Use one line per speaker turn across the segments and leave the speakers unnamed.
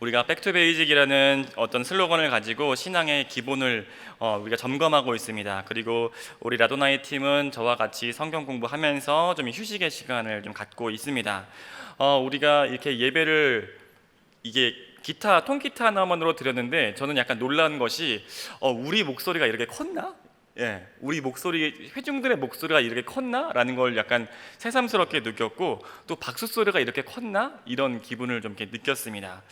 우리가 백투베이직이라는 어떤 슬로건을 가지고 신앙의 기본을 우리가 점검하고 있습니다. 그리고 우리 라도나이 팀은 저와 같이 성경 공부하면서 좀 휴식의 시간을 좀 갖고 있습니다. 우리가 이렇게 예배를 이게 통기타 하나만으로 드렸는데 저는 약간 놀란 것이 우리 목소리가 이렇게 컸나? 예, 우리 목소리, 회중들의 목소리가 이렇게 컸나? 라는 걸 약간 새삼스럽게 느꼈고, 또 박수 소리가 이렇게 컸나? 이런 기분을 좀 이렇게 느꼈습니다.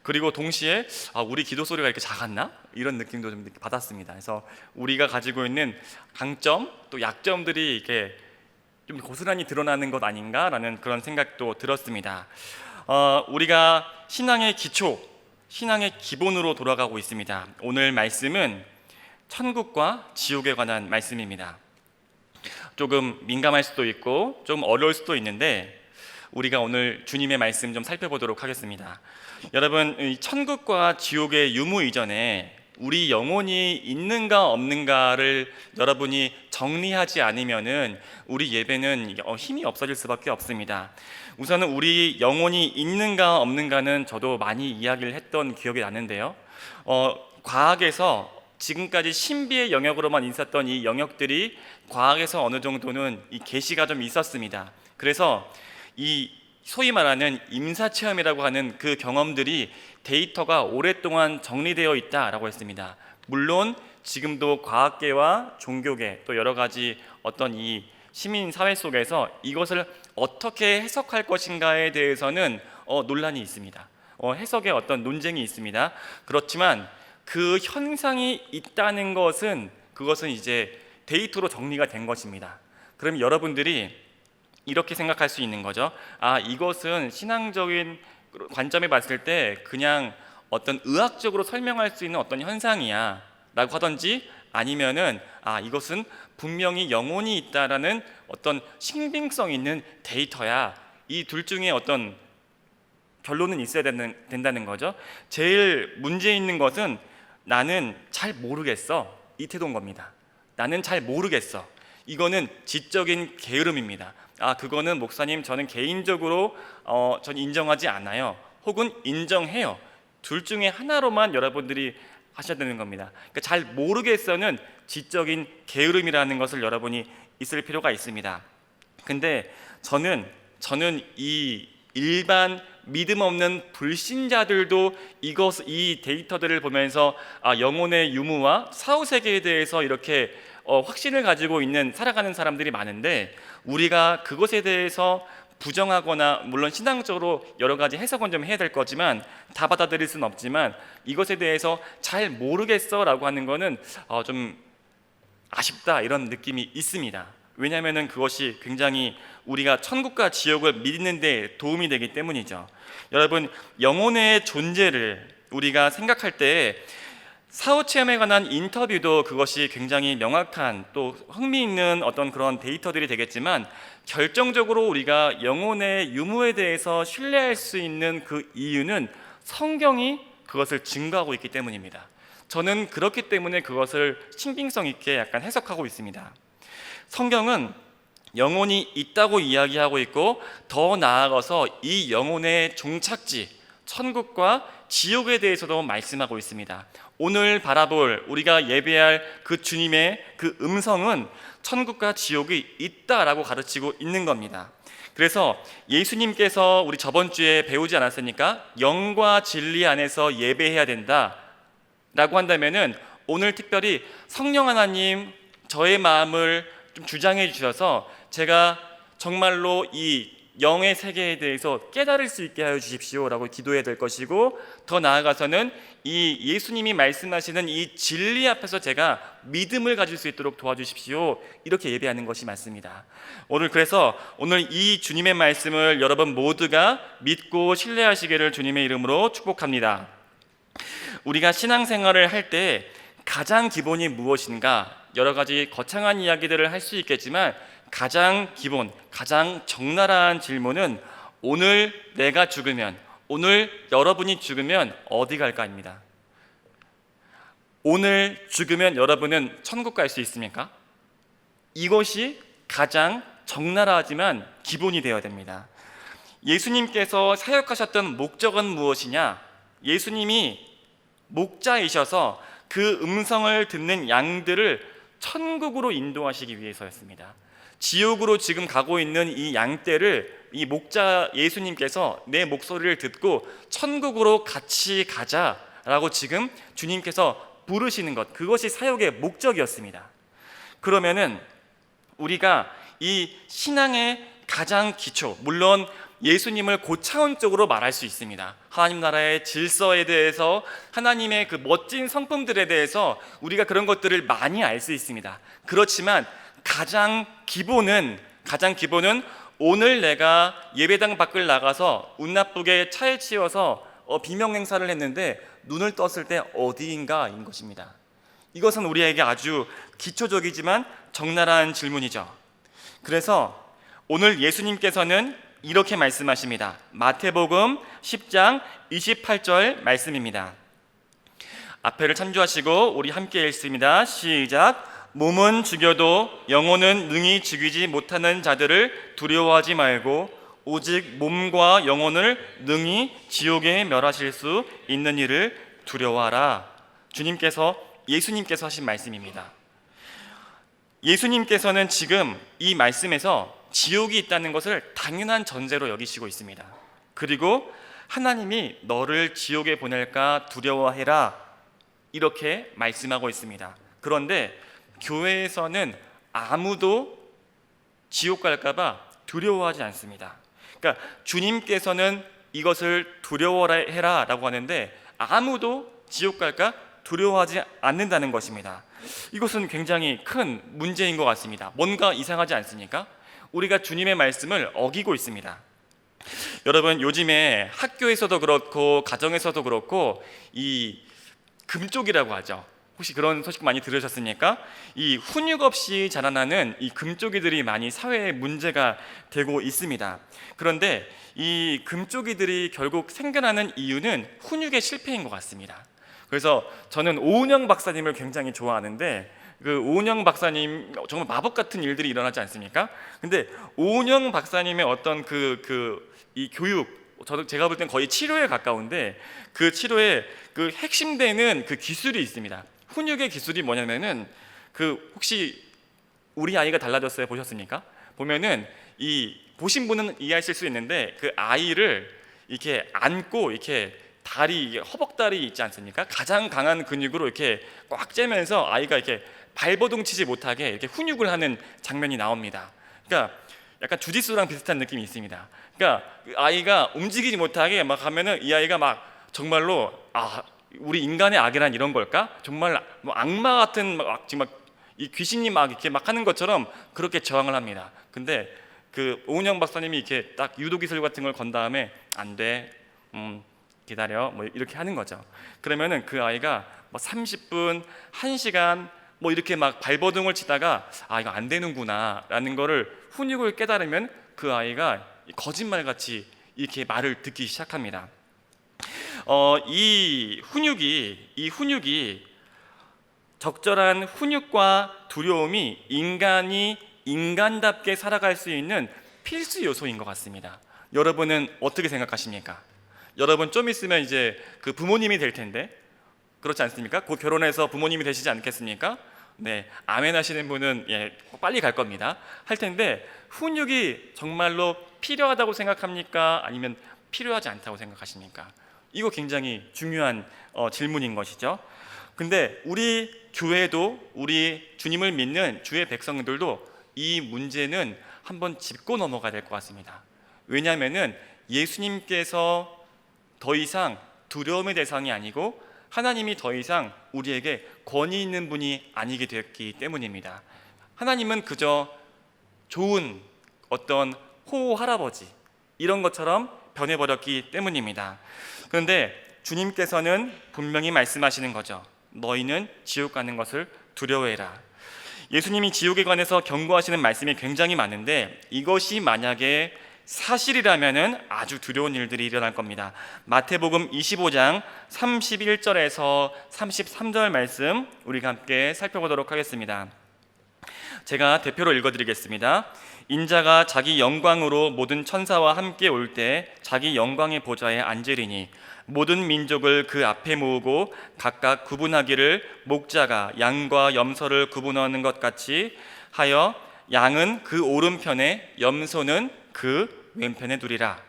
그리고 동시에 우리 기도 소리가 이렇게 작았나? 이런 느낌도 좀 받았습니다. 그래서 우리가 가지고 있는 강점 또 약점들이 이렇게 좀 고스란히 드러나는 것 아닌가라는 그런 생각도 들었습니다. 우리가 신앙의 기초, 신앙의 기본으로 돌아가고 있습니다. 오늘 말씀은 천국과 지옥에 관한 말씀입니다. 조금 민감할 수도 있고 좀 어려울 수도 있는데 우리가 오늘 주님의 말씀 좀 살펴보도록 하겠습니다. 여러분, 이 천국과 지옥의 유무 이전에 우리 영혼이 있는가 없는가를 여러분이 정리하지 않으면은 우리 예배는 힘이 없어질 수밖에 없습니다. 우선은 우리 영혼이 있는가 없는가는 저도 많이 이야기를 했던 기억이 나는데요. 과학에서 지금까지 신비의 영역으로만 있었던 이 영역들이 과학에서 어느 정도는 이 계시가 좀 있었습니다. 그래서 이 소위 말하는 임사체험이라고 하는 그 경험들이 데이터가 오랫동안 정리되어 있다라고 했습니다. 물론 지금도 과학계와 종교계 또 여러 가지 어떤 이 시민 사회 속에서 이것을 어떻게 해석할 것인가에 대해서는 논란이 있습니다. 해석의 어떤 논쟁이 있습니다. 그렇지만 그 현상이 있다는 것은 그것은 이제 데이터로 정리가 된 것입니다. 그럼 여러분들이 이렇게 생각할 수 있는 거죠. 이것은 신앙적인 관점에 봤을 때 그냥 어떤 의학적으로 설명할 수 있는 어떤 현상이야 라고 하든지, 아니면은 이것은 분명히 영혼이 있다라는 어떤 신빙성 있는 데이터야, 이 둘 중에 어떤 결론은 있어야 된다는 거죠. 제일 문제 있는 것은 나는 잘 모르겠어, 이 태도인 겁니다. 나는 잘 모르겠어. 이거는 지적인 게으름입니다. 그거는 목사님 저는 개인적으로 전 인정하지 않아요, 혹은 인정해요. 둘 중에 하나로만 여러분들이 하셔야 되는 겁니다. 그러니까 잘 모르겠어는 지적인 게으름이라는 것을 여러분이 있을 필요가 있습니다. 근데 저는 이 일반 믿음 없는 불신자들도 이 데이터들을 보면서 영혼의 유무와 사후세계에 대해서 이렇게 확신을 가지고 살아가는 사람들이 많은데, 우리가 그것에 대해서 부정하거나, 물론 신앙적으로 여러 가지 해석은 좀 해야 될 거지만 다 받아들일 수는 없지만, 이것에 대해서 잘 모르겠어 라고 하는 거는 좀 아쉽다, 이런 느낌이 있습니다. 왜냐하면 그것이 굉장히 우리가 천국과 지옥을 믿는 데 도움이 되기 때문이죠. 여러분, 영혼의 존재를 우리가 생각할 때 사후체험에 관한 인터뷰도 그것이 굉장히 명확한 또 흥미있는 어떤 그런 데이터들이 되겠지만, 결정적으로 우리가 영혼의 유무에 대해서 신뢰할 수 있는 그 이유는 성경이 그것을 증거하고 있기 때문입니다. 저는 그렇기 때문에 그것을 신빙성 있게 약간 해석하고 있습니다. 성경은 영혼이 있다고 이야기하고 있고, 더 나아가서 이 영혼의 종착지 천국과 지옥에 대해서도 말씀하고 있습니다. 오늘 바라볼, 우리가 예배할 그 주님의 그 음성은 천국과 지옥이 있다라고 가르치고 있는 겁니다. 그래서 예수님께서 우리 저번 주에 배우지 않았습니까? 영과 진리 안에서 예배해야 된다 라고 한다면은, 오늘 특별히 성령 하나님 저의 마음을 좀 주장해 주셔서 제가 정말로 이 영의 세계에 대해서 깨달을 수 있게 하여 주십시오 라고 기도해야 될 것이고, 더 나아가서는 이 예수님이 말씀하시는 이 진리 앞에서 제가 믿음을 가질 수 있도록 도와주십시오, 이렇게 예배하는 것이 맞습니다. 그래서 오늘 이 주님의 말씀을 여러분 모두가 믿고 신뢰하시기를 주님의 이름으로 축복합니다. 우리가 신앙생활을 할 때 가장 기본이 무엇인가, 여러 가지 거창한 이야기들을 할 수 있겠지만 가장 기본, 가장 적나라한 질문은 오늘 내가 죽으면, 오늘 여러분이 죽으면 어디 갈까입니다. 오늘 죽으면 여러분은 천국 갈 수 있습니까? 이것이 가장 적나라하지만 기본이 되어야 됩니다. 예수님께서 사역하셨던 목적은 무엇이냐? 예수님이 목자이셔서 그 음성을 듣는 양들을 천국으로 인도하시기 위해서였습니다. 지옥으로 지금 가고 있는 이 양떼를 이 목자 예수님께서 내 목소리를 듣고 천국으로 같이 가자라고 지금 주님께서 부르시는 것, 그것이 사역의 목적이었습니다. 그러면은 우리가 이 신앙의 가장 기초, 물론 예수님을 고차원적으로 말할 수 있습니다. 하나님 나라의 질서에 대해서, 하나님의 그 멋진 성품들에 대해서 우리가 그런 것들을 많이 알 수 있습니다. 그렇지만 가장 기본은 오늘 내가 예배당 밖을 나가서 운 나쁘게 차에 치여서 비명 행사를 했는데 눈을 떴을 때 어디인가인 것입니다. 이것은 우리에게 아주 기초적이지만 적나라한 질문이죠. 그래서 오늘 예수님께서는 이렇게 말씀하십니다. 마태복음 10장 28절 말씀입니다. 앞에를 참조하시고 우리 함께 읽습니다. 시작. 몸은 죽여도 영혼은 능히 죽이지 못하는 자들을 두려워하지 말고 오직 몸과 영혼을 능히 지옥에 멸하실 수 있는 이를 두려워하라. 예수님께서 하신 말씀입니다. 예수님께서는 지금 이 말씀에서 지옥이 있다는 것을 당연한 전제로 여기시고 있습니다. 그리고 하나님이 너를 지옥에 보낼까 두려워해라, 이렇게 말씀하고 있습니다. 그런데 교회에서는 아무도 지옥 갈까봐 두려워하지 않습니다. 그러니까 주님께서는 이것을 두려워해라 라고 하는데 아무도 지옥 갈까 두려워하지 않는다는 것입니다. 이것은 굉장히 큰 문제인 것 같습니다. 뭔가 이상하지 않습니까? 우리가 주님의 말씀을 어기고 있습니다. 여러분, 요즘에 학교에서도 그렇고 가정에서도 그렇고 이 금쪽이라고 하죠. 혹시 그런 소식 많이 들으셨습니까? 이 훈육 없이 자라나는 이 금쪽이들이 많이 사회에 문제가 되고 있습니다. 그런데 이 금쪽이들이 결국 생겨나는 이유는 훈육의 실패인 것 같습니다. 그래서 저는 오은영 박사님을 굉장히 좋아하는데 그 오은영 박사님 정말 마법 같은 일들이 일어나지 않습니까? 근데 오은영 박사님의 어떤 이 교육, 제가 볼 땐 거의 치료에 가까운데 그 치료에 그 핵심되는 그 기술이 있습니다. 훈육의 기술이 뭐냐면은 혹시 우리 아이가 달라졌어요 보셨습니까? 보면은 보신 분은 이해하실 수 있는데 그 아이를 이렇게 안고 이렇게 다리, 허벅다리 있지 않습니까? 가장 강한 근육으로 이렇게 꽉 째면서 아이가 이렇게 발버둥 치지 못하게 이렇게 훈육을 하는 장면이 나옵니다. 그러니까 약간 주짓수랑 비슷한 느낌이 있습니다. 그러니까 아이가 움직이지 못하게 막 하면은 이 아이가 막 정말로 우리 인간의 악이란 이런 걸까? 정말 뭐 악마 같은 정말 이 귀신이 막 이렇게 막 하는 것처럼 그렇게 저항을 합니다. 근데 그 오은영 박사님이 이렇게 딱 유도 기술 같은 걸 건 다음에 안 돼, 기다려, 뭐 이렇게 하는 거죠. 그러면은 그 아이가 뭐 30분, 1시간 뭐 이렇게 막 발버둥을 치다가 이거 안 되는구나라는 거를 훈육을 깨달으면 그 아이가 거짓말같이 이렇게 말을 듣기 시작합니다. 이 훈육이 적절한 훈육과 두려움이 인간이 인간답게 살아갈 수 있는 필수 요소인 것 같습니다. 여러분은 어떻게 생각하십니까? 여러분 좀 있으면 이제 그 부모님이 될 텐데 그렇지 않습니까? 곧 결혼해서 부모님이 되시지 않겠습니까? 네, 아멘 하시는 분은 빨리 갈 겁니다. 할 텐데 훈육이 정말로 필요하다고 생각합니까? 아니면 필요하지 않다고 생각하십니까? 이거 굉장히 중요한 질문인 것이죠. 근데 우리 교회도, 우리 주님을 믿는 주의 백성들도 이 문제는 한번 짚고 넘어가야 될 것 같습니다. 왜냐하면은 예수님께서 더 이상 두려움의 대상이 아니고 하나님이 더 이상 우리에게 권위 있는 분이 아니게 되었기 때문입니다. 하나님은 그저 좋은 어떤 호호 할아버지 이런 것처럼 변해버렸기 때문입니다. 그런데 주님께서는 분명히 말씀하시는 거죠. 너희는 지옥 가는 것을 두려워해라. 예수님이 지옥에 관해서 경고하시는 말씀이 굉장히 많은데 이것이 만약에 사실이라면은 아주 두려운 일들이 일어날 겁니다. 마태복음 25장 31절에서 33절 말씀 우리가 함께 살펴보도록 하겠습니다. 제가 대표로 읽어드리겠습니다. 인자가 자기 영광으로 모든 천사와 함께 올 때 자기 영광의 보좌에 앉으리니 모든 민족을 그 앞에 모으고 각각 구분하기를 목자가 양과 염소를 구분하는 것 같이 하여 양은 그 오른편에 염소는 그 왼편에 두리라.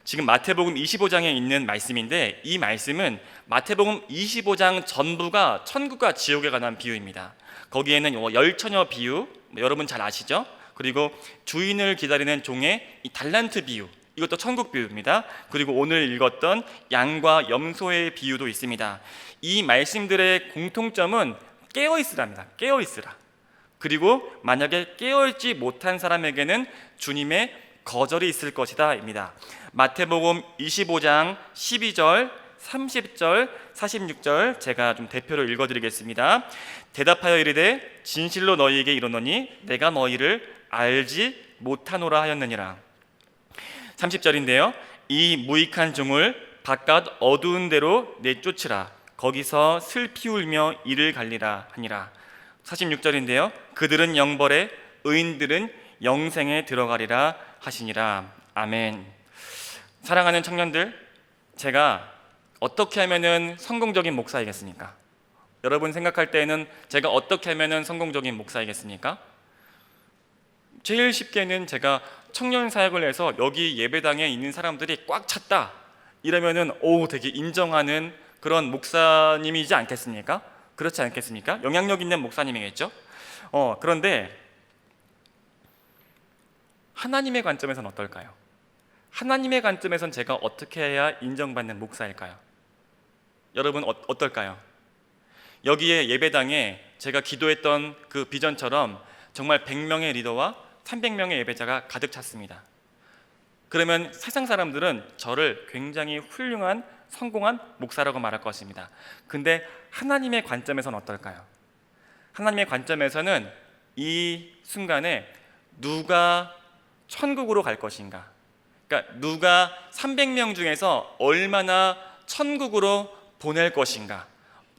지금 마태복음 25장에 있는 말씀인데, 이 말씀은 마태복음 25장 전부가 천국과 지옥에 관한 비유입니다. 거기에는 열처녀 비유, 여러분 잘 아시죠? 그리고 주인을 기다리는 종의 이 달란트 비유, 이것도 천국 비유입니다. 그리고 오늘 읽었던 양과 염소의 비유도 있습니다. 이 말씀들의 공통점은 깨어있으랍니다. 깨어있으라. 그리고 만약에 깨어있지 못한 사람에게는 주님의 거절이 있을 것이다 입니다. 마태복음 25장 12절, 30절, 46절 제가 좀 대표로 읽어드리겠습니다. 대답하여 이르되 진실로 너희에게 이르노니 내가 너희를 알지 못하노라 하였느니라. 30절인데요. 이 무익한 종을 바깥 어두운 데로 내쫓으라. 거기서 슬피 울며 이를 갈리라 하니라. 46절인데요. 그들은 영벌에 의인들은 영생에 들어가리라 하시니라. 아멘. 사랑하는 청년들, 제가 어떻게 하면은 성공적인 목사이겠습니까? 여러분 생각할 때에는 제가 어떻게 하면은 성공적인 목사이겠습니까? 제일 쉽게는 제가 청년 사역을 해서 여기 예배당에 있는 사람들이 꽉 찼다 이러면은 되게 인정하는 그런 목사님이지 않겠습니까? 그렇지 않겠습니까? 영향력 있는 목사님이겠죠? 그런데 하나님의 관점에서는 어떨까요? 하나님의 관점에선 제가 어떻게 해야 인정받는 목사일까요? 여러분 어떨까요? 여기에 예배당에 제가 기도했던 그 비전처럼 정말 100명의 리더와 300명의 예배자가 가득 찼습니다. 그러면 세상 사람들은 저를 굉장히 훌륭한 성공한 목사라고 말할 것입니다. 근데 하나님의 관점에서는 어떨까요? 하나님의 관점에서는 이 순간에 누가 천국으로 갈 것인가, 그러니까 누가 300명 중에서 얼마나 천국으로 보낼 것인가,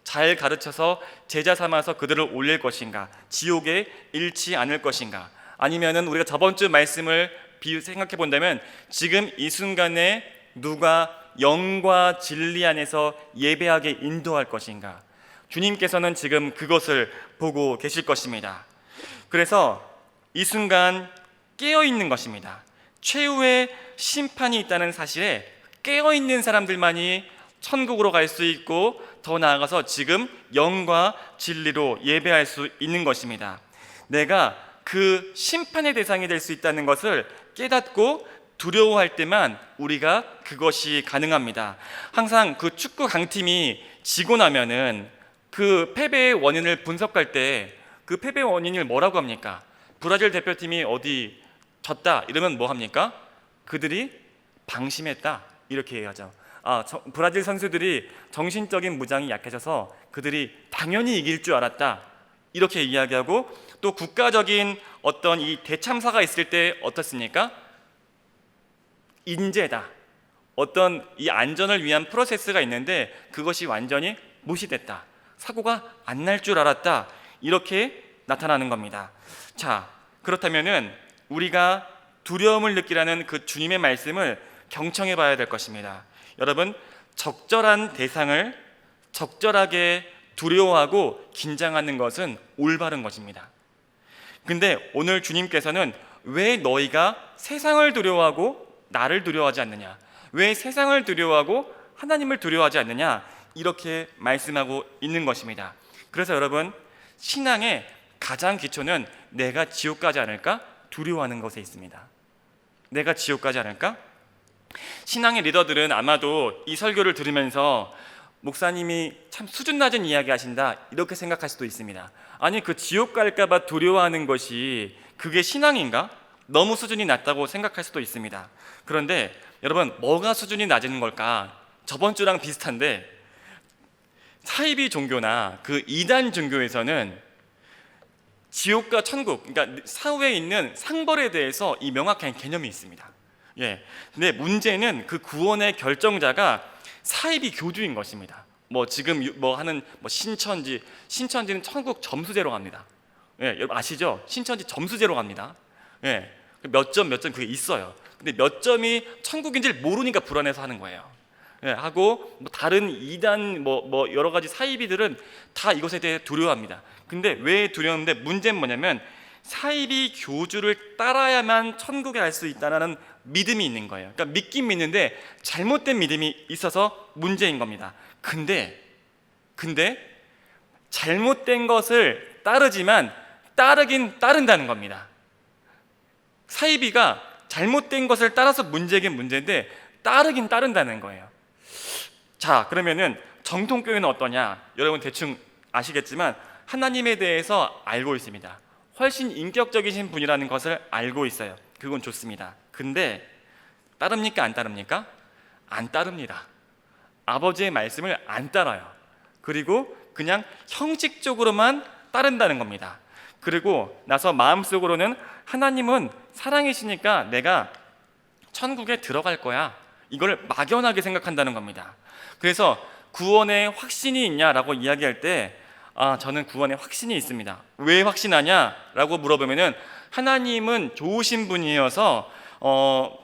잘 가르쳐서 제자 삼아서 그들을 올릴 것인가, 지옥에 잃지 않을 것인가, 아니면은 우리가 저번 주 말씀을 생각해 본다면 지금 이 순간에 누가 영과 진리 안에서 예배하게 인도할 것인가, 주님께서는 지금 그것을 보고 계실 것입니다. 그래서 이 순간 깨어있는 것입니다. 최후의 심판이 있다는 사실에 깨어있는 사람들만이 천국으로 갈 수 있고, 더 나아가서 지금 영과 진리로 예배할 수 있는 것입니다. 내가 그 심판의 대상이 될 수 있다는 것을 깨닫고 두려워할 때만 우리가 그것이 가능합니다. 항상 그 축구 강팀이 지고 나면은 그 패배의 원인을 분석할 때 그 패배의 원인을 뭐라고 합니까? 브라질 대표팀이 어디 졌다 이러면 뭐 합니까? 그들이 방심했다 이렇게 얘기하죠. 브라질 선수들이 정신적인 무장이 약해져서 그들이 당연히 이길 줄 알았다 이렇게 이야기하고, 또 국가적인 어떤 이 대참사가 있을 때 어떻습니까? 인재다, 어떤 이 안전을 위한 프로세스가 있는데 그것이 완전히 무시됐다, 사고가 안 날 줄 알았다 이렇게 나타나는 겁니다. 자, 그렇다면은 우리가 두려움을 느끼라는 그 주님의 말씀을 경청해 봐야 될 것입니다. 여러분, 적절한 대상을 적절하게 두려워하고 긴장하는 것은 올바른 것입니다. 근데 오늘 주님께서는 왜 너희가 세상을 두려워하고 나를 두려워하지 않느냐, 왜 세상을 두려워하고 하나님을 두려워하지 않느냐 이렇게 말씀하고 있는 것입니다. 그래서 여러분, 신앙의 가장 기초는 내가 지옥 가지 않을까 두려워하는 것에 있습니다. 내가 지옥 가지 않을까? 신앙의 리더들은 아마도 이 설교를 들으면서 목사님이 참 수준 낮은 이야기 하신다 이렇게 생각할 수도 있습니다. 아니, 그 지옥 갈까 봐 두려워하는 것이 그게 신앙인가? 너무 수준이 낮다고 생각할 수도 있습니다. 그런데 여러분, 뭐가 수준이 낮은 걸까? 저번 주랑 비슷한데, 사이비 종교나 그 이단 종교에서는 지옥과 천국, 그러니까 사후에 있는 상벌에 대해서 이 명확한 개념이 있습니다. 근데 문제는 그 구원의 결정자가 사이비 교주인 것입니다. 지금 하는 신천지는 천국 점수제로 갑니다. 여러분 아시죠? 신천지 점수제로 갑니다. 몇 점 그게 있어요. 근데 몇 점이 천국인지를 모르니까 불안해서 하는 거예요. 하고 뭐 다른 이단 뭐 여러 가지 사이비들은 다 이것에 대해 두려워합니다. 근데 왜 두려운데 문제는 뭐냐면 사이비 교주를 따라야만 천국에 갈 수 있다는 믿음이 있는 거예요. 그러니까 믿긴 믿는데 잘못된 믿음이 있어서 문제인 겁니다. 근데 잘못된 것을 따르지만 따르긴 따른다는 겁니다. 사이비가 잘못된 것을 따라서 문제긴 문제인데 따르긴 따른다는 거예요. 자, 그러면은 정통교회는 어떠냐? 여러분 대충 아시겠지만 하나님에 대해서 알고 있습니다. 훨씬 인격적이신 분이라는 것을 알고 있어요. 그건 좋습니다. 근데 따릅니까? 안 따릅니까? 안 따릅니다. 아버지의 말씀을 안 따라요. 그리고 그냥 형식적으로만 따른다는 겁니다. 그리고 나서 마음속으로는 하나님은 사랑이시니까 내가 천국에 들어갈 거야, 이걸 막연하게 생각한다는 겁니다. 그래서 구원에 확신이 있냐라고 이야기할 때 저는 구원에 확신이 있습니다. 왜 확신하냐라고 물어보면은 하나님은 좋으신 분이어서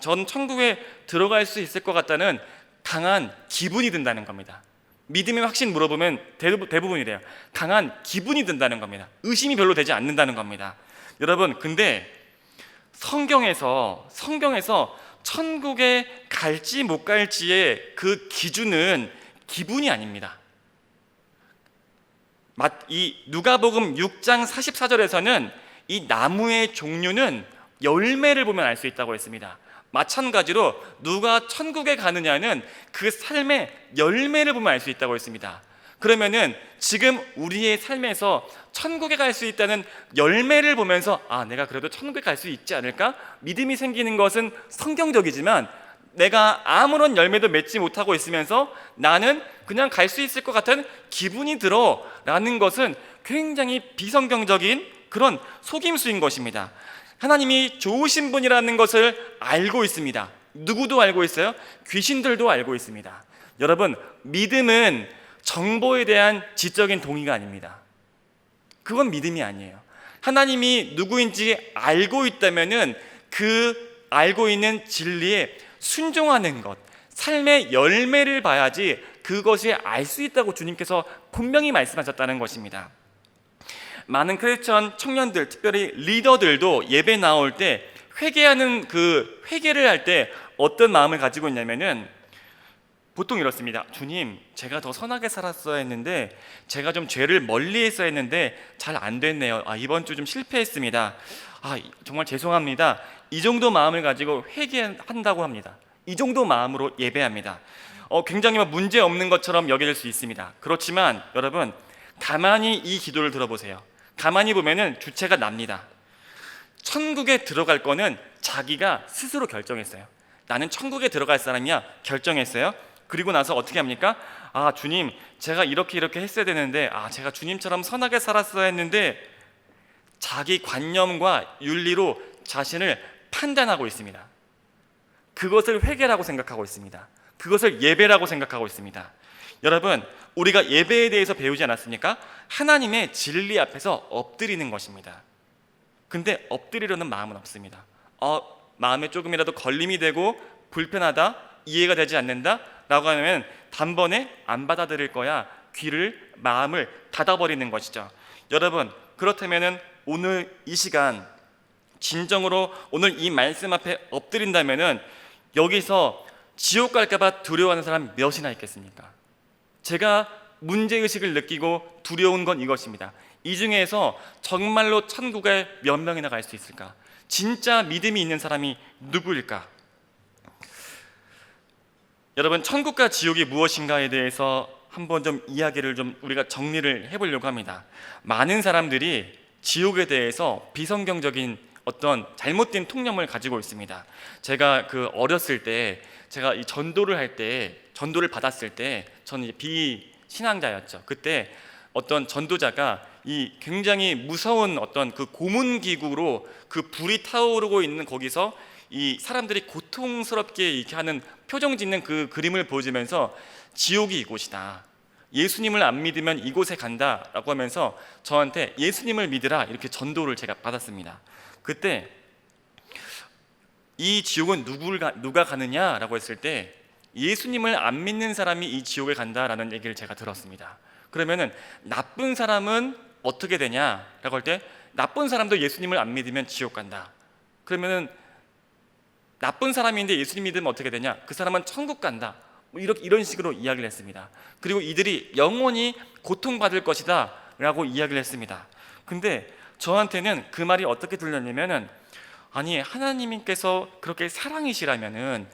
전 천국에 들어갈 수 있을 것 같다는 강한 기분이 든다는 겁니다. 믿음의 확신 물어보면 대부분이래요. 강한 기분이 든다는 겁니다. 의심이 별로 되지 않는다는 겁니다. 여러분, 근데 성경에서 천국에 갈지 못 갈지의 그 기준은 기분이 아닙니다. 이 누가복음 6장 44절에서는 이 나무의 종류는 열매를 보면 알 수 있다고 했습니다. 마찬가지로 누가 천국에 가느냐는 그 삶의 열매를 보면 알 수 있다고 했습니다. 그러면은 지금 우리의 삶에서 천국에 갈 수 있다는 열매를 보면서 내가 그래도 천국에 갈 수 있지 않을까? 믿음이 생기는 것은 성경적이지만 내가 아무런 열매도 맺지 못하고 있으면서 나는 그냥 갈 수 있을 것 같은 기분이 들어 라는 것은 굉장히 비성경적인 그런 속임수인 것입니다. 하나님이 좋으신 분이라는 것을 알고 있습니다. 누구도 알고 있어요? 귀신들도 알고 있습니다. 여러분, 믿음은 정보에 대한 지적인 동의가 아닙니다. 그건 믿음이 아니에요. 하나님이 누구인지 알고 있다면은 그 알고 있는 진리에 순종하는 것, 삶의 열매를 봐야지 그것이 알 수 있다고 주님께서 분명히 말씀하셨다는 것입니다. 많은 크리스천 청년들, 특별히 리더들도 예배 나올 때 회개하는 그 회개를 할 때 어떤 마음을 가지고 있냐면은 보통 이렇습니다. 주님, 제가 더 선하게 살았어야 했는데, 제가 좀 죄를 멀리 했어야 했는데 잘 안 됐네요. 이번 주 좀 실패했습니다. 정말 죄송합니다. 이 정도 마음을 가지고 회개한다고 합니다. 이 정도 마음으로 예배합니다. 굉장히 문제 없는 것처럼 여겨질 수 있습니다. 그렇지만 여러분, 가만히 이 기도를 들어보세요. 가만히 보면은 주체가 납니다. 천국에 들어갈 거는 자기가 스스로 결정했어요. 나는 천국에 들어갈 사람이야 결정했어요. 그리고 나서 어떻게 합니까? 주님, 제가 이렇게 했어야 되는데 제가 주님처럼 선하게 살았어야 했는데, 자기 관념과 윤리로 자신을 판단하고 있습니다. 그것을 회개라고 생각하고 있습니다. 그것을 예배라고 생각하고 있습니다. 여러분, 우리가 예배에 대해서 배우지 않았습니까? 하나님의 진리 앞에서 엎드리는 것입니다. 근데 엎드리려는 마음은 없습니다. 마음에 조금이라도 걸림이 되고 불편하다, 이해가 되지 않는다 라고 하면 단번에 안 받아들일 거야, 귀를, 마음을 닫아버리는 것이죠. 여러분, 그렇다면 오늘 이 시간 진정으로 오늘 이 말씀 앞에 엎드린다면 여기서 지옥 갈까봐 두려워하는 사람 몇이나 있겠습니까? 제가 문제의식을 느끼고 두려운 건 이것입니다. 이 중에서 정말로 천국에 몇 명이나 갈 수 있을까? 진짜 믿음이 있는 사람이 누구일까? 여러분, 천국과 지옥이 무엇인가에 대해서 한번 좀 이야기를 좀 우리가 정리를 해보려고 합니다. 많은 사람들이 지옥에 대해서 비성경적인 어떤 잘못된 통념을 가지고 있습니다. 제가 어렸을 때, 제가 이 전도를 받았을 때 저는 이제 비신앙자였죠. 그때 어떤 전도자가 이 굉장히 무서운 어떤 그 고문 기구로 그 불이 타오르고 있는 거기서 이 사람들이 고통스럽게 이렇게 하는 표정 짓는 그 그림을 보여주면서 지옥이 이곳이다, 예수님을 안 믿으면 이곳에 간다라고 하면서 저한테 예수님을 믿으라, 이렇게 전도를 제가 받았습니다. 그때 이 지옥은 누가 가느냐라고 했을 때 예수님을 안 믿는 사람이 이 지옥에 간다라는 얘기를 제가 들었습니다. 그러면은 나쁜 사람은 어떻게 되냐라고 할 때 나쁜 사람도 예수님을 안 믿으면 지옥 간다. 그러면은 나쁜 사람인데 예수님 믿으면 어떻게 되냐? 그 사람은 천국 간다. 뭐 이런 식으로 이야기를 했습니다. 그리고 이들이 영원히 고통받을 것이다 라고 이야기를 했습니다. 근데 저한테는 그 말이 어떻게 들렸냐면은, 아니 하나님께서 그렇게 사랑이시라면은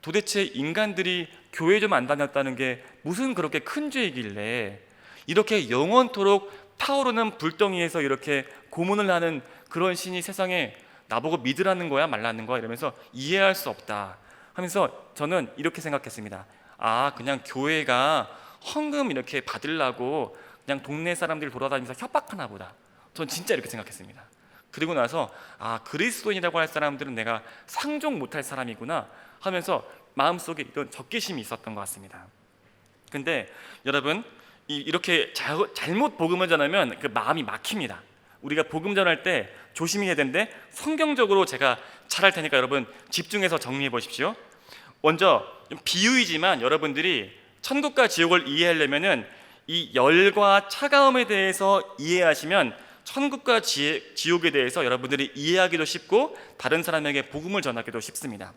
도대체 인간들이 교회 좀 안 다녔다는 게 무슨 그렇게 큰 죄이길래 이렇게 영원토록 타오르는 불덩이에서 이렇게 고문을 하는 그런 신이 세상에 나보고 믿으라는 거야 말라는 거야 이러면서 이해할 수 없다 하면서 저는 이렇게 생각했습니다. 아, 그냥 교회가 헌금 이렇게 받으려고 그냥 동네 사람들 돌아다니면서 협박하나 보다. 전 진짜 이렇게 생각했습니다. 그리고 나서 아, 그리스도인이라고 할 사람들은 내가 상종 못할 사람이구나 하면서 마음속에 이런 적개심이 있었던 것 같습니다. 근데 여러분, 이렇게 잘못 복음을 전하면 그 마음이 막힙니다. 우리가 복음 전할 때 조심해야 되는데, 성경적으로 제가 잘할 테니까 여러분 집중해서 정리해 보십시오. 먼저 좀 비유이지만 여러분들이 천국과 지옥을 이해하려면은 이 열과 차가움에 대해서 이해하시면 천국과 지옥에 대해서 여러분들이 이해하기도 쉽고 다른 사람에게 복음을 전하기도 쉽습니다.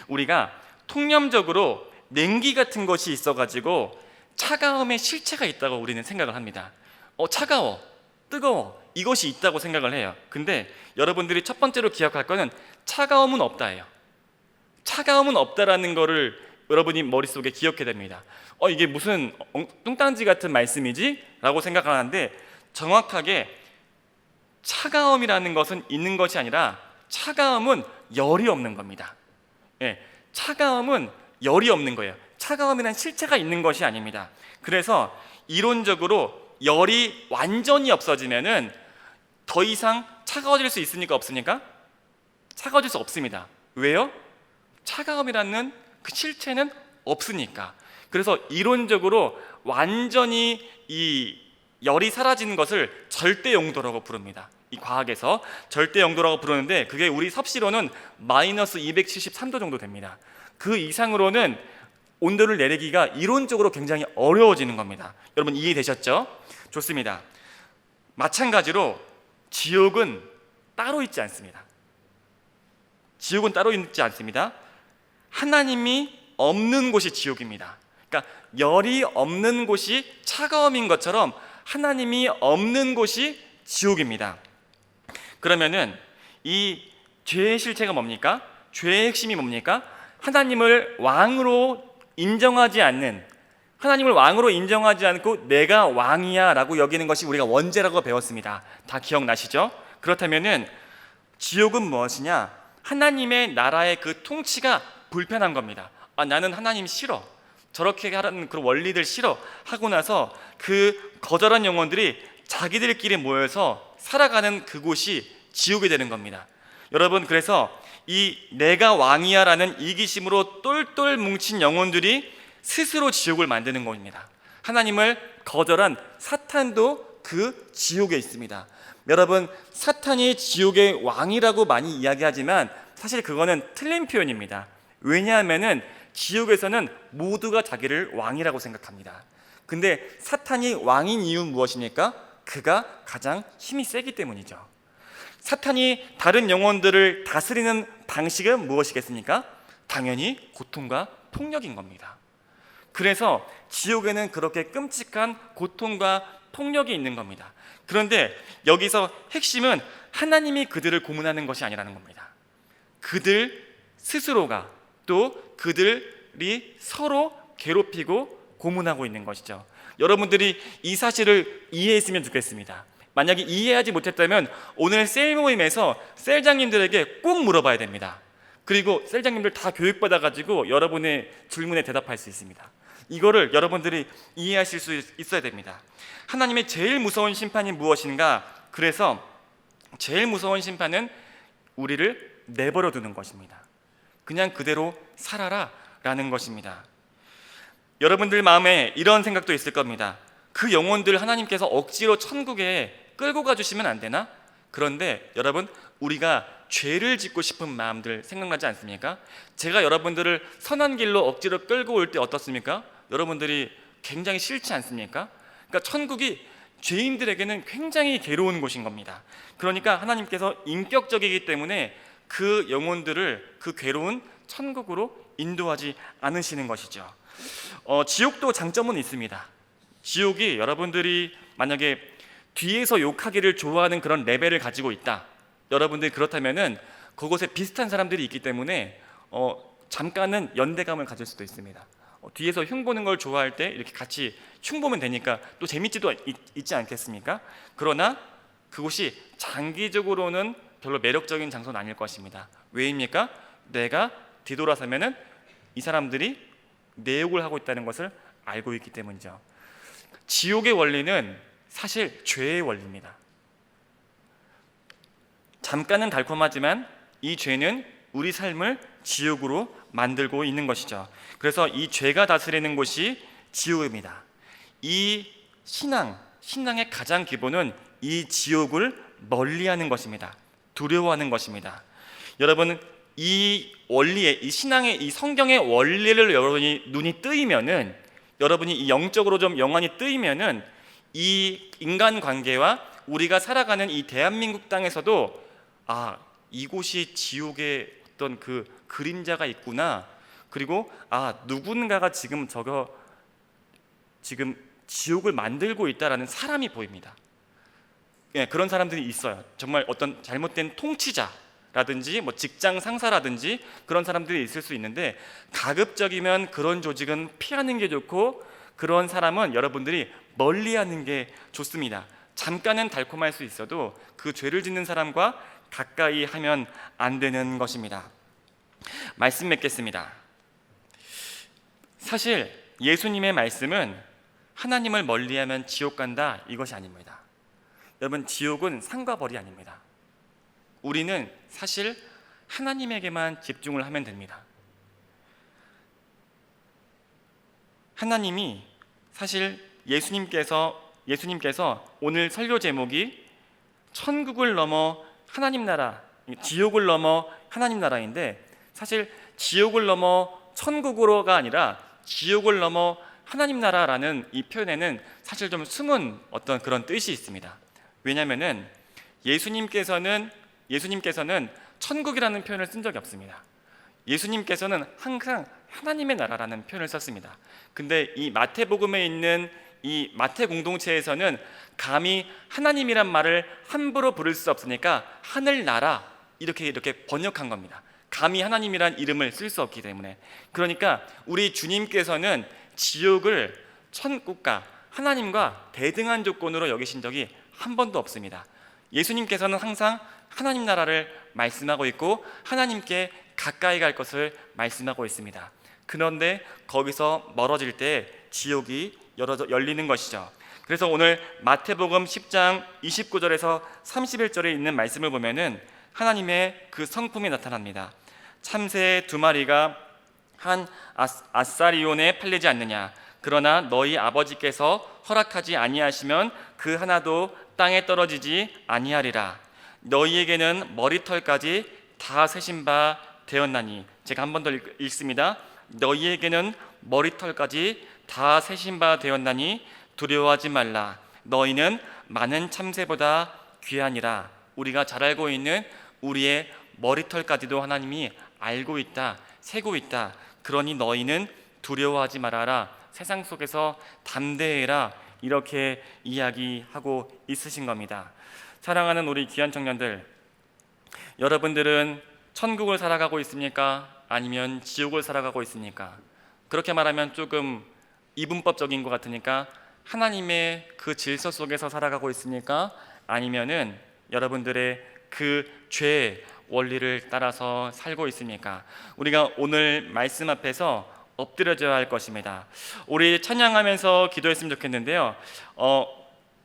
우리가 통념적으로 냉기 같은 것이 있어가지고 차가움의 실체가 있다고 우리는 생각을 합니다. 차가워, 뜨거워, 이것이 있다고 생각을 해요. 근데 여러분들이 첫 번째로 기억할 거는 차가움은 없다예요. 차가움은 없다라는 거를 여러분이 머릿속에 기억해야 됩니다. 이게 무슨 뚱딴지 같은 말씀이지? 라고 생각하는데, 정확하게 차가움이라는 것은 있는 것이 아니라 차가움은 열이 없는 겁니다. 차가움은 열이 없는 거예요. 차가움이란 실체가 있는 것이 아닙니다. 그래서 이론적으로 열이 완전히 없어지면은 더 이상 차가워질 수 있습니까? 없습니까? 차가워질 수 없습니다. 왜요? 차가움이라는 그 실체는 없으니까. 그래서 이론적으로 완전히 이 열이 사라지는 것을 절대 영도라고 부릅니다. 이 과학에서 절대 영도라고 부르는데, 그게 우리 섭씨로는 마이너스 273도 정도 됩니다. 그 이상으로는 온도를 내리기가 이론적으로 굉장히 어려워지는 겁니다. 여러분 이해되셨죠? 좋습니다. 마찬가지로 지옥은 따로 있지 않습니다. 지옥은 따로 있지 않습니다. 하나님이 없는 곳이 지옥입니다. 그러니까 열이 없는 곳이 차가움인 것처럼 하나님이 없는 곳이 지옥입니다. 그러면은 이 죄의 실체가 뭡니까? 죄의 핵심이 뭡니까? 하나님을 왕으로 인정하지 않고 내가 왕이야 라고 여기는 것이 우리가 원죄라고 배웠습니다. 다 기억나시죠? 그렇다면은 지옥은 무엇이냐? 하나님의 나라의 그 통치가 불편한 겁니다. 나는 하나님 싫어, 저렇게 하라는 그런 원리들 싫어 하고 나서 그 거절한 영혼들이 자기들끼리 모여서 살아가는 그곳이 지옥이 되는 겁니다. 여러분, 그래서 이 내가 왕이야 라는 이기심으로 똘똘 뭉친 영혼들이 스스로 지옥을 만드는 겁니다. 하나님을 거절한 사탄도 그 지옥에 있습니다. 여러분, 사탄이 지옥의 왕이라고 많이 이야기하지만 사실 그거는 틀린 표현입니다. 왜냐하면은 지옥에서는 모두가 자기를 왕이라고 생각합니다. 근데 사탄이 왕인 이유는 무엇입니까? 그가 가장 힘이 세기 때문이죠. 사탄이 다른 영혼들을 다스리는 방식은 무엇이겠습니까? 당연히 고통과 폭력인 겁니다. 그래서 지옥에는 그렇게 끔찍한 고통과 폭력이 있는 겁니다. 그런데 여기서 핵심은 하나님이 그들을 고문하는 것이 아니라는 겁니다. 그들 스스로가 또 그들이 서로 괴롭히고 고문하고 있는 것이죠. 여러분들이 이 사실을 이해했으면 좋겠습니다. 만약에 이해하지 못했다면 오늘 셀 모임에서 셀장님들에게 꼭 물어봐야 됩니다. 그리고 셀장님들 다 교육받아가지고 여러분의 질문에 대답할 수 있습니다. 이거를 여러분들이 이해하실 수 있어야 됩니다. 하나님의 제일 무서운 심판이 무엇인가? 그래서 제일 무서운 심판은 우리를 내버려 두는 것입니다. 그냥 그대로 살아라 라는 것입니다. 여러분들 마음에 이런 생각도 있을 겁니다. 그 영혼들 하나님께서 억지로 천국에 끌고 가주시면 안 되나? 그런데 여러분, 우리가 죄를 짓고 싶은 마음들 생각나지 않습니까? 제가 여러분들을 선한 길로 억지로 끌고 올 때 어떻습니까? 여러분들이 굉장히 싫지 않습니까? 그러니까 천국이 죄인들에게는 굉장히 괴로운 곳인 겁니다. 그러니까 하나님께서 인격적이기 때문에 그 영혼들을 그 괴로운 천국으로 인도하지 않으시는 것이죠. 지옥도 장점은 있습니다. 지옥이 여러분들이 만약에 뒤에서 욕하기를 좋아하는 그런 레벨을 가지고 있다, 여러분들이 그렇다면은 그곳에 비슷한 사람들이 있기 때문에 잠깐은 연대감을 가질 수도 있습니다. 뒤에서 흉보는 걸 좋아할 때 이렇게 같이 흉보면 되니까 또 재밌지도 있지 않겠습니까? 그러나 그곳이 장기적으로는 별로 매력적인 장소는 아닐 것입니다. 왜입니까? 내가 뒤돌아서면은 이 사람들이 내 욕을 하고 있다는 것을 알고 있기 때문이죠. 지옥의 원리는 사실 죄의 원리입니다. 잠깐은 달콤하지만 이 죄는 우리 삶을 지옥으로 만들고 있는 것이죠. 그래서 이 죄가 다스리는 곳이 지옥입니다. 이 신앙의 가장 기본은 이 지옥을 멀리하는 것입니다. 두려워하는 것입니다. 여러분, 이 원리에, 이 신앙의, 이 성경의 원리를 여러분이 눈이 뜨이면은, 여러분이 이 영적으로 좀 영안이 뜨이면은 이 인간관계와 우리가 살아가는 이 대한민국 땅에서도 이곳이 지옥의 어떤 그 그림자가 있구나, 그리고 누군가가 지금 지옥을 만들고 있다라는 사람이 보입니다. 그런 사람들이 있어요. 정말 어떤 잘못된 통치자라든지 뭐 직장 상사라든지 그런 사람들이 있을 수 있는데, 가급적이면 그런 조직은 피하는 게 좋고 그런 사람은 여러분들이 멀리하는 게 좋습니다. 잠깐은 달콤할 수 있어도 그 죄를 짓는 사람과 가까이 하면 안 되는 것입니다. 말씀 맺겠습니다. 사실 예수님의 말씀은 하나님을 멀리하면 지옥 간다, 이것이 아닙니다. 여러분, 지옥은 상과 벌이 아닙니다. 우리는 사실 하나님에게만 집중을 하면 됩니다. 하나님이 사실 예수님께서 오늘 설교 제목이 천국을 넘어 하나님 나라, 지옥을 넘어 하나님 나라인데, 사실 지옥을 넘어 천국으로가 아니라 지옥을 넘어 하나님 나라라는 이 표현에는 사실 좀 숨은 어떤 그런 뜻이 있습니다. 왜냐하면은 예수님께서는 천국이라는 표현을 쓴 적이 없습니다. 예수님께서는 항상 하나님의 나라라는 표현을 썼습니다. 근데 이 마태복음에 있는 이 마태 공동체에서는 감히 하나님이란 말을 함부로 부를 수 없으니까 하늘나라 이렇게 번역한 겁니다. 감히 하나님이란 이름을 쓸 수 없기 때문에. 그러니까 우리 주님께서는 지옥을 천국과 하나님과 대등한 조건으로 여기신 적이 한 번도 없습니다. 예수님께서는 항상 하나님 나라를 말씀하고 있고 하나님께 가까이 갈 것을 말씀하고 있습니다. 그런데 거기서 멀어질 때 지옥이 열리는 것이죠. 그래서 오늘 마태복음 10장 29절에서 31절에 있는 말씀을 보면은 하나님의 그 성품이 나타납니다. 참새 2마리가 한 아사리온에 팔리지 않느냐? 그러나 너희 아버지께서 허락하지 아니하시면 그 하나도 땅에 떨어지지 아니하리라. 너희에게는 머리털까지 다 세신 바 되었나니. 제가 한 번 더 읽습니다. 너희에게는 머리털까지 다 세신 바 되었나니 두려워하지 말라. 너희는 많은 참새보다 귀하니라. 우리가 잘 알고 있는 우리의 머리털까지도 하나님이 알고 있다, 세고 있다. 그러니 너희는 두려워하지 말아라. 세상 속에서 담대해라. 이렇게 이야기하고 있으신 겁니다. 사랑하는 우리 귀한 청년들, 여러분들은 천국을 살아가고 있습니까? 아니면 지옥을 살아가고 있습니까? 그렇게 말하면 조금 이분법적인 것 같으니까 하나님의 그 질서 속에서 살아가고 있습니까? 아니면은 여러분들의 그 죄의 원리를 따라서 살고 있습니까? 우리가 오늘 말씀 앞에서 엎드려져야 할 것입니다. 우리 찬양하면서 기도했으면 좋겠는데요.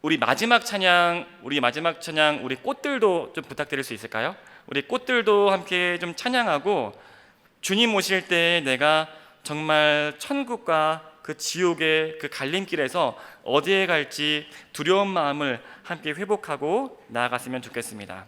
우리 마지막 찬양, 우리 꽃들도 좀 부탁드릴 수 있을까요? 우리 꽃들도 함께 좀 찬양하고, 주님 오실 때 내가 정말 천국과 그 지옥의 그 갈림길에서 어디에 갈지 두려운 마음을 함께 회복하고 나아갔으면 좋겠습니다.